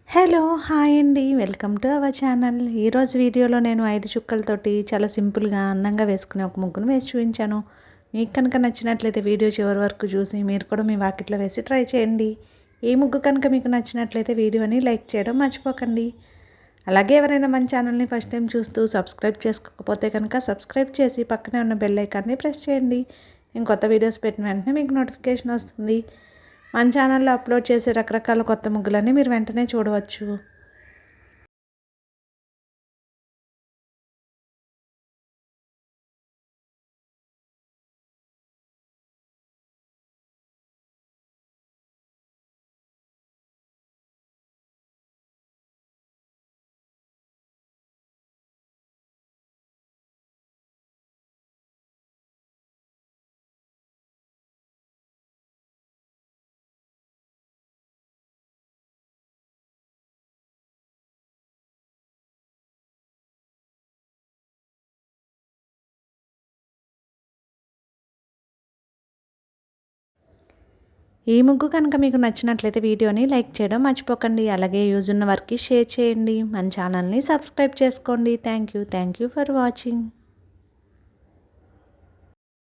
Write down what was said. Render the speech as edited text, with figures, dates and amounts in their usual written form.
Hello! Hi అండి. Welcome to our channel. ఈరోజు వీడియోలో నేను 5 చుక్కలతోటి చాలా సింపుల్‌గా, అందంగా వేసుకునే ఒక ముగ్గును వేసి చూపించాను. మీకు కనుక నచ్చినట్లయితే వీడియో చివరి వరకు చూసి మీరు కూడా మీ వాకిట్లో వేసి ట్రై చేయండి. ఈ ముగ్గు కనుక మీకు నచ్చినట్లయితే వీడియోని లైక్ చేయడం మర్చిపోకండి. అలాగే ఎవరైనా మన ఛానల్ని ఫస్ట్ టైం చూస్తూ సబ్స్క్రైబ్ చేసుకోకపోతే కనుక సబ్స్క్రైబ్ చేసి పక్కనే ఉన్న బెల్ ఐకాన్ని ప్రెస్ చేయండి. నేను కొత్త వీడియోస్ పెట్టిన వెంటనే మీకు నోటిఫికేషన్ వస్తుంది. మన ఛానల్లో అప్లోడ్ చేసే రకరకాల కొత్త ముగ్గులన్నీ మీరు వెంటనే చూడవచ్చు. ఈ ముగ్గు కనుక మీకు నచ్చినట్లయితే వీడియోని లైక్ చేయడం మర్చిపోకండి. అలాగే యూజ్ ఉన్న వారికి షేర్ చేయండి. మన ఛానల్ని సబ్స్క్రైబ్ చేసుకోండి. Thank you for watching.